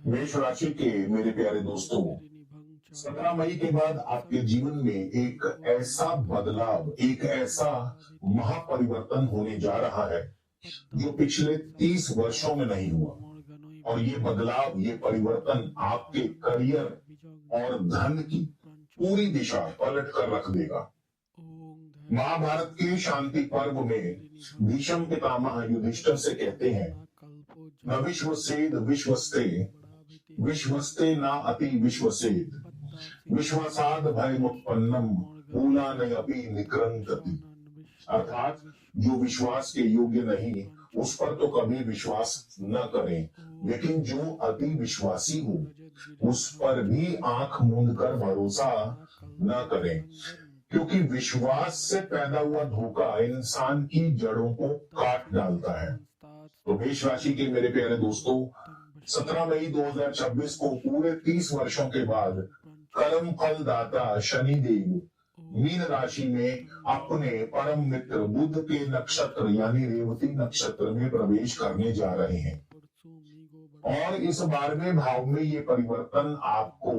मेष राशि के मेरे प्यारे दोस्तों, 17 मई के बाद आपके जीवन में एक ऐसा बदलाव, एक ऐसा महापरिवर्तन होने जा रहा है जो पिछले 30 वर्षों में नहीं हुआ। और ये बदलाव, ये परिवर्तन आपके करियर और धन की पूरी दिशा पलट कर रख देगा। महाभारत के शांति पर्व में भीष्म पितामह युधिष्ठिर से कहते हैं, न विश्वसेद विश्वस्ते, विश्वस्ते ना अति विश्वसेद, विश्वासाद भय मुत्पन्नम मूला अपि निकृंतति। अर्थात जो विश्वास के योग्य नहीं उस पर तो कभी विश्वास न करें, लेकिन जो अति विश्वासी हो उस पर भी आंख मूंद कर भरोसा न करें, क्योंकि विश्वास से पैदा हुआ धोखा इंसान की जड़ों को काट डालता है। तो मेष राशि के मेरे प्यारे दोस्तों, 17 मई 2026 को पूरे 30 वर्षों के बाद कर्म फल दाता शनिदेव मीन राशि में अपने परम मित्र बुध के नक्षत्र यानी रेवती नक्षत्र में प्रवेश करने जा रहे हैं। और इस 12वें भाव में ये परिवर्तन आपको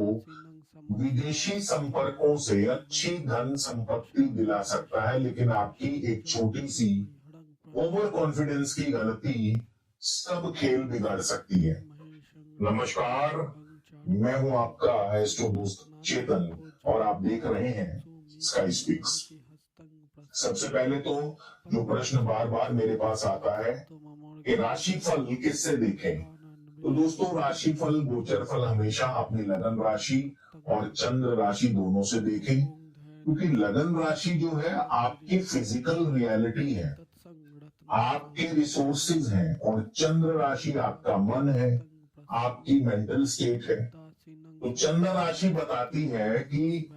विदेशी संपर्कों से अच्छी धन संपत्ति दिला सकता है, लेकिन आपकी एक छोटी सी ओवर कॉन्फिडेंस की गलती सब खेल बिगाड़ सकती है। नमस्कार, मैं हूं आपका एस्ट्रो दोस्त चेतन और आप देख रहे हैं स्काई स्पीक्स। सबसे पहले तो जो प्रश्न बार बार मेरे पास आता है कि राशिफल किससे देखें, तो दोस्तों राशिफल, गोचर फल हमेशा अपनी लगन राशि और चंद्र राशि दोनों से देखें, क्योंकि लगन राशि जो है आपकी फिजिकल रियलिटी है, आपके रिसोर्सेज हैं, और चंद्र राशि आपका मन है, आपकी मेंटल स्टेट है। तो चंद्र राशि बताती है कि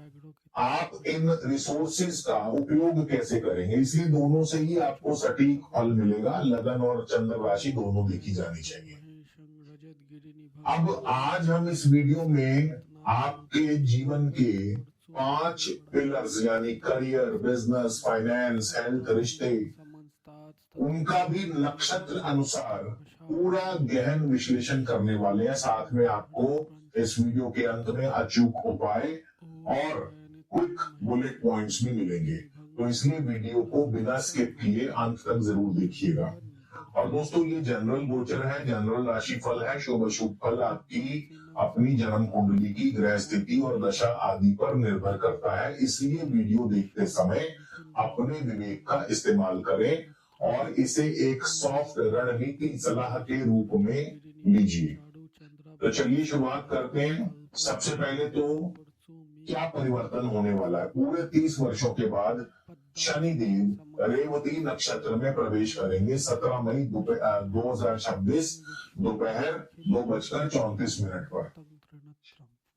आप इन रिसोर्सेज का उपयोग कैसे करेंगे, इसलिए दोनों से ही आपको सटीक फल मिलेगा। लगन और चंद्र राशि दोनों देखी जानी चाहिए। अब आज हम इस वीडियो में आपके जीवन के 5 पिलर्स यानी करियर, बिजनेस, फाइनेंस, हेल्थ, रिश्ते, उनका भी नक्षत्र अनुसार पूरा गहन विश्लेषण करने वाले हैं। साथ में आपको इस वीडियो के अंत में अचूक उपाय और क्विक बुलेट पॉइंट्स भी मिलेंगे, तो इसलिए वीडियो को बिना स्किप किए अंत तक जरूर देखिएगा। और दोस्तों ये जनरल गोचर है, जनरल राशि फल है। शुभ अशुभ फल आपकी अपनी जन्म कुंडली की ग्रह स्थिति और दशा आदि पर निर्भर करता है, इसलिए वीडियो देखते समय अपने विवेक का इस्तेमाल करें और इसे एक सॉफ्ट रणनीति सलाह के रूप में लीजिए। तो चलिए शुरुआत करते हैं। सबसे पहले तो क्या परिवर्तन होने वाला है। पूरे 30 वर्षों के बाद शनिदेव रेवती नक्षत्र में प्रवेश करेंगे 17 मई 2026 दोपहर 2:34 पर।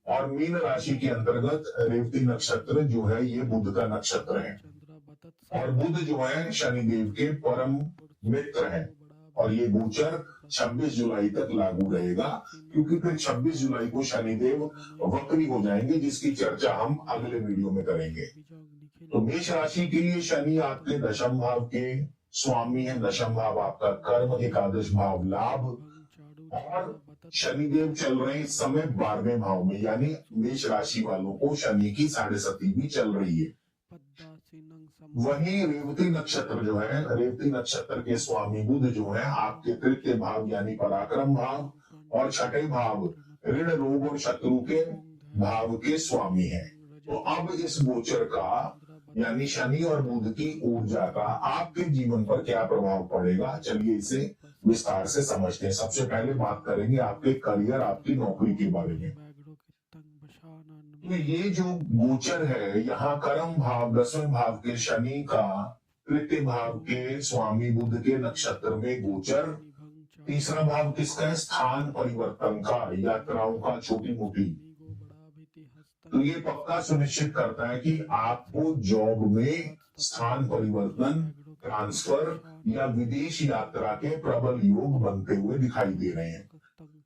और मीन राशि के अंतर्गत रेवती नक्षत्र जो है ये बुध का नक्षत्र है, और बुध जो है शनिदेव के परम मित्र हैं, और ये गोचर 26 जुलाई तक लागू रहेगा, क्योंकि फिर 26 जुलाई को शनिदेव वक्री हो जाएंगे, जिसकी चर्चा हम अगले वीडियो में करेंगे। तो मेष राशि के लिए शनि आपके दशम भाव के स्वामी है। दशम भाव आपका कर्म, एकादश भाव लाभ, और शनिदेव चल रहे हैं इस समय 12वें भाव में, यानी मेष राशि वालों को शनि की 7.5 भी चल रही है। वही रेवती नक्षत्र जो है, रेवती नक्षत्र के स्वामी बुध जो है आपके तृतीय भाव यानी पराक्रम भाव और छठे भाव ऋण रोग और शत्रु के भाव के स्वामी है। तो अब इस गोचर का यानी शनि और बुध की ऊर्जा का आपके जीवन पर क्या प्रभाव पड़ेगा, चलिए इसे विस्तार से समझते हैं। सबसे पहले बात करेंगे आपके करियर, आपकी नौकरी के बारे में। तो ये जो गोचर है, यहाँ कर्म भाव 10वें भाव के शनि का तृतीय भाव के स्वामी बुध के नक्षत्र में गोचर। तीसरा भाव किसका है, स्थान परिवर्तन का, यात्राओं का, छोटी मोटी। तो ये पक्का सुनिश्चित करता है कि आपको जॉब में स्थान परिवर्तन, ट्रांसफर या विदेश यात्रा के प्रबल योग बनते हुए दिखाई दे रहे हैं।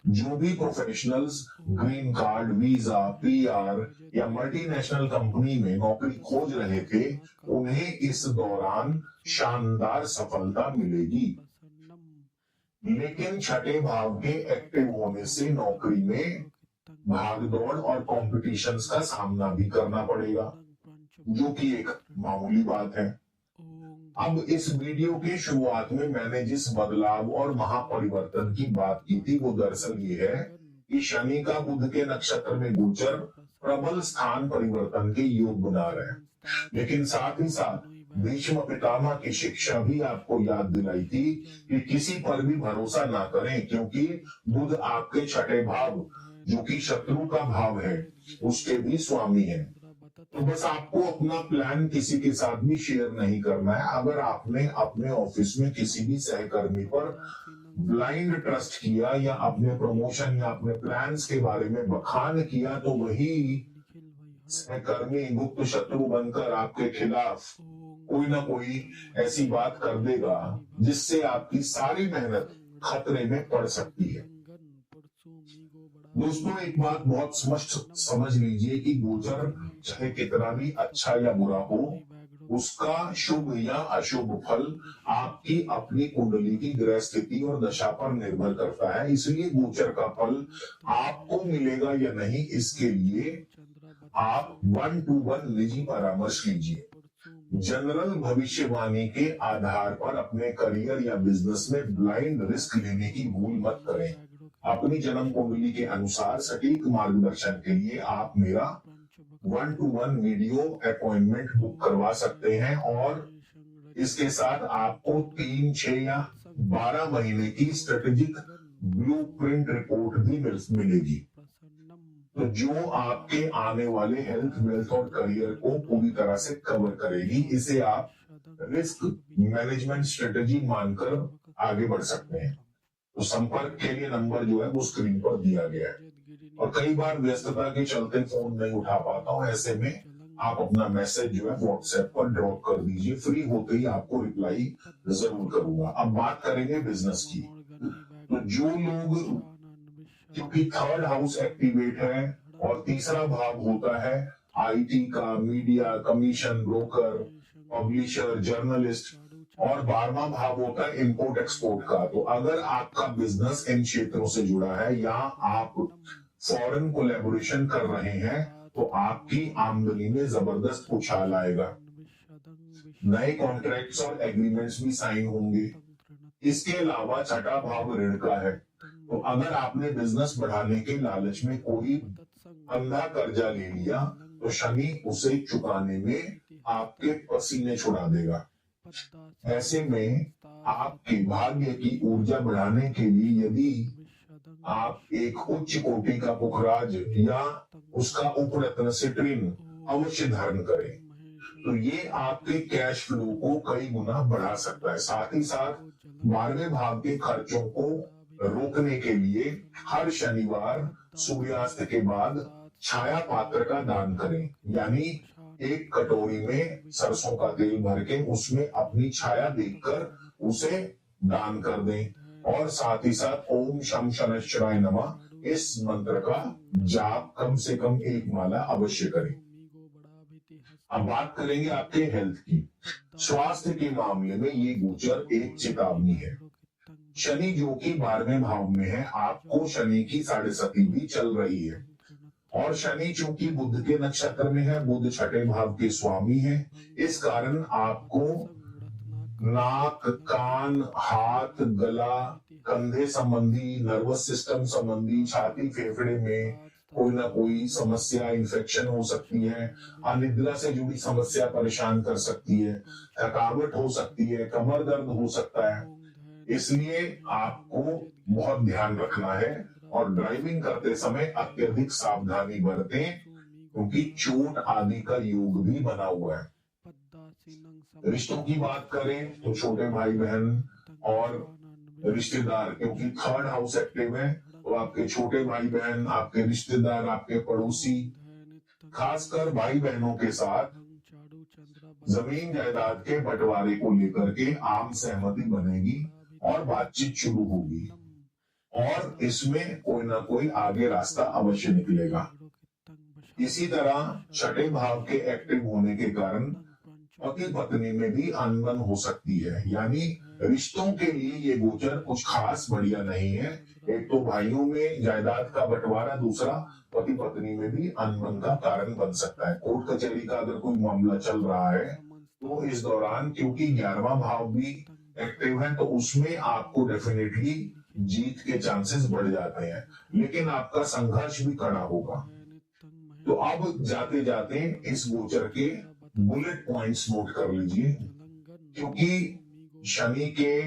जो भी professionals green card, visa, PR या मल्टीनेशनल कंपनी में नौकरी खोज रहे थे, उन्हें इस दौरान शानदार सफलता मिलेगी। लेकिन छठे भाव के एक्टिव होने से नौकरी में भागदौड़ और कॉम्पिटिशन्स का सामना भी करना पड़ेगा, जो कि एक मामूली बात है। अब इस वीडियो की शुरुआत में मैंने जिस बदलाव और महापरिवर्तन की बात की थी वो दरअसल ये है कि शनि का बुध के नक्षत्र में गोचर प्रबल स्थान परिवर्तन के योग बना रहे हैं। लेकिन साथ ही साथ भीष्म पितामह की शिक्षा भी आपको याद दिलाई थी कि किसी पर भी भरोसा ना करें, क्योंकि बुध आपके छठे भाव, जो कि शत्रु का भाव है, उसके भी स्वामी है। तो बस आपको अपना प्लान किसी के साथ भी शेयर नहीं करना है। अगर आपने अपने ऑफिस में किसी भी सहकर्मी पर ब्लाइंड ट्रस्ट किया या अपने प्रमोशन या अपने प्लान्स के बारे में बखान किया, तो वही सहकर्मी गुप्त शत्रु बनकर आपके खिलाफ कोई ना कोई ऐसी बात कर देगा जिससे आपकी सारी मेहनत खतरे में पड़ सकती है। दोस्तों, एक बात बहुत स्पष्ट समझ लीजिए कि गोचर चाहे कितना भी अच्छा या बुरा हो, उसका शुभ या अशुभ फल आपकी अपनी कुंडली की ग्रह स्थिति और दशा पर निर्भर करता है। इसलिए गोचर का फल आपको मिलेगा या नहीं, इसके लिए आप 1-to-1 निजी परामर्श लीजिए। जनरल भविष्यवाणी के आधार पर अपने करियर या बिजनेस में ब्लाइंड रिस्क लेने की भूल मत करें। अपनी जन्म कुंडली के अनुसार सटीक मार्गदर्शन के लिए आप मेरा 1-to-1 वीडियो अपॉइंटमेंट बुक करवा सकते हैं, और इसके साथ आपको 3, 6 या 12 महीने की स्ट्रेटेजिक ब्लूप्रिंट रिपोर्ट भी मिलेगी, तो जो आपके आने वाले हेल्थ, वेल्थ और करियर को पूरी तरह से कवर करेगी। इसे आप रिस्क मैनेजमेंट स्ट्रेटेजी मानकर आगे बढ़ सकते हैं। तो संपर्क के लिए नंबर जो है वो स्क्रीन पर दिया गया है, और कई बार व्यस्तता के चलते फोन नहीं उठा पाता हूं, ऐसे में आप अपना मैसेज जो है व्हाट्सएप पर ड्रॉप कर दीजिए। फ्री होते ही आपको रिप्लाई जरूर करूंगा। अब बात करेंगे बिजनेस की। तो जो लोग, क्योंकि थर्ड हाउस एक्टिवेट है और तीसरा भाव होता है आईटी का, media, commission, broker, publisher, journalist, और 12वां भाव होता है इंपोर्ट एक्सपोर्ट का। तो अगर आपका बिजनेस इन क्षेत्रों से जुड़ा है या आप फॉरेन कोलैबोरेशन कर रहे हैं, तो आपकी आमदनी में जबरदस्त उछाल आएगा। नए कॉन्ट्रैक्ट्स और एग्रीमेंट्स भी साइन होंगे। इसके अलावा छठा भाव ऋण का है, तो अगर आपने बिजनेस बढ़ाने के लालच में कोई अंधा कर्जा ले लिया, तो शनि उसे चुकाने में आपके पसीने छुड़ा देगा। ऐसे में आपके भाग्य की ऊर्जा बढ़ाने के लिए यदि आप एक उच्च कोटि का पुखराज या उसका उपरत्न सिट्रीन अवश्य धारण करें, तो ये आपके कैश फ्लो को कई गुना बढ़ा सकता है। साथ ही साथ 12वें भाव के खर्चों को रोकने के लिए हर शनिवार सूर्यास्त के बाद छाया पात्र का दान करें, यानी एक कटोरी में सरसों का तेल भर के उसमें अपनी छाया देखकर उसे दान कर दें, और साथ ही साथ ओम शम शनश्चराय नमः इस मंत्र का जाप कम से कम एक माला अवश्य करें। अब बात करेंगे आपके हेल्थ की। स्वास्थ्य के मामले में ये गोचर एक चेतावनी है। शनि जो कि 12वें भाव में है, आपको शनि की 7.5 भी चल रही है, और शनि चूंकि बुध के नक्षत्र में है, बुध छठे भाव के स्वामी है, इस कारण आपको नाक, कान, हाथ, गला, कंधे संबंधी, नर्वस सिस्टम संबंधी, छाती, फेफड़े में कोई ना कोई समस्या, इन्फेक्शन हो सकती है। अनिद्रा से जुड़ी समस्या परेशान कर सकती है, थकावट हो सकती है, कमर दर्द हो सकता है। इसलिए आपको बहुत ध्यान रखना है, और ड्राइविंग करते समय अत्यधिक सावधानी बरतें, क्योंकि चोट आदि का योग भी बना हुआ है। रिश्तों की बात करें तो छोटे भाई बहन और रिश्तेदार, क्योंकि थर्ड हाउस एक्टिव है, तो आपके छोटे भाई बहन, आपके रिश्तेदार, आपके पड़ोसी, खासकर भाई बहनों के साथ जमीन जायदाद के बंटवारे को लेकर के आम सहमति बनेगी और बातचीत शुरू होगी, और इसमें कोई ना कोई आगे रास्ता अवश्य निकलेगा। इसी तरह छठे भाव के एक्टिव होने के कारण पति पत्नी में भी अनबन हो सकती है, यानी रिश्तों के लिए ये गोचर कुछ खास बढ़िया नहीं है। एक तो भाइयों में जायदाद का बंटवारा, दूसरा पति पत्नी में भी अनबन का कारण बन सकता है। कोर्ट कचहरी का अगर कोई मामला चल रहा है तो इस दौरान, क्योंकि 11वां भाव भी एक्टिव है, तो उसमें आपको डेफिनेटली जीत के चांसेस बढ़ जाते हैं, लेकिन आपका संघर्ष भी कड़ा होगा। तो अब जाते जाते इस गोचर के बुलेट पॉइंट्स नोट कर लीजिए, क्योंकि शनि के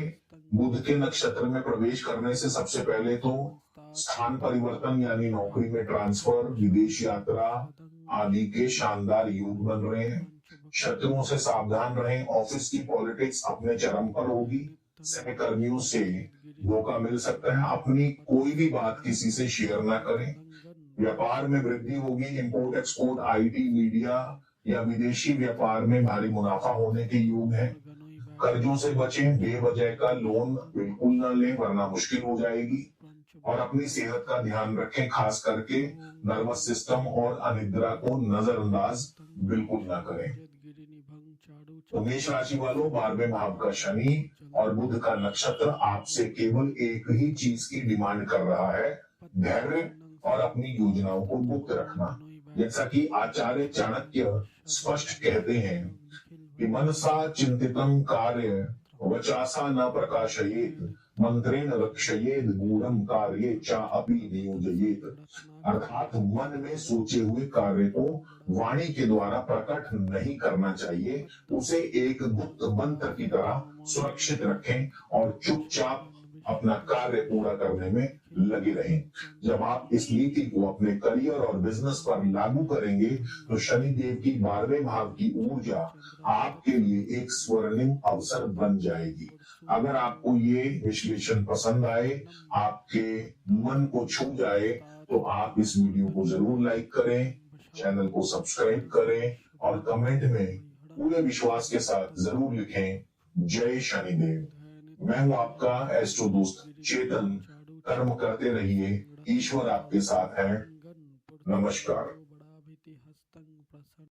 बुध के नक्षत्र में प्रवेश करने से सबसे पहले तो स्थान परिवर्तन यानी नौकरी में ट्रांसफर, विदेश यात्रा आदि के शानदार योग बन रहे हैं। शत्रुओं से सावधान रहें। ऑफिस की पॉलिटिक्स अपने चरम पर होगी। सहकर्मियों से धोखा मिल सकता है। अपनी कोई भी बात किसी से शेयर ना करें। व्यापार में वृद्धि होगी। इंपोर्ट एक्सपोर्ट, आईटी, मीडिया या विदेशी व्यापार में भारी मुनाफा होने के योग हैं। कर्जों से बचें। बेवजह का लोन बिल्कुल न लें, वरना मुश्किल हो जाएगी। और अपनी सेहत का ध्यान रखें, खास करके नर्वस सिस्टम और अनिद्रा को नजरअंदाज बिल्कुल ना करें। तो मेष राशि वालों, 12वें भाव का शनि और बुध का नक्षत्र आपसे केवल एक ही चीज की डिमांड कर रहा है, धैर्य और अपनी योजनाओं को गुप्त रखना। जैसा कि आचार्य चाणक्य स्पष्ट कहते हैं कि मनसा चिंतितं कार्य वचासा न प्रकाशयेत, मंत्रेण रक्षयेत गूढ़ं कार्ये चा अपि नियोजयेत। अर्थात मन में सोचे हुए कार्य को वाणी के द्वारा प्रकट नहीं करना चाहिए, उसे एक गुप्त मंत्र की तरह सुरक्षित रखें और चुपचाप अपना कार्य पूरा करने में लगे रहें। जब आप इस नीति को अपने करियर और बिजनेस पर लागू करेंगे तो शनिदेव की 12वें भाव की ऊर्जा आपके लिए एक स्वर्णिम अवसर बन जाएगी। अगर आपको ये विश्लेषण पसंद आए, आपके मन को छू जाए, तो आप इस वीडियो को जरूर लाइक करें, चैनल को सब्सक्राइब करें और कमेंट में पूरे विश्वास के साथ जरूर लिखें, जय शनिदेव। मैं हूं आपका एस्ट्रो दोस्त चेतन। कर्म करते रहिए, ईश्वर आपके साथ है। नमस्कार।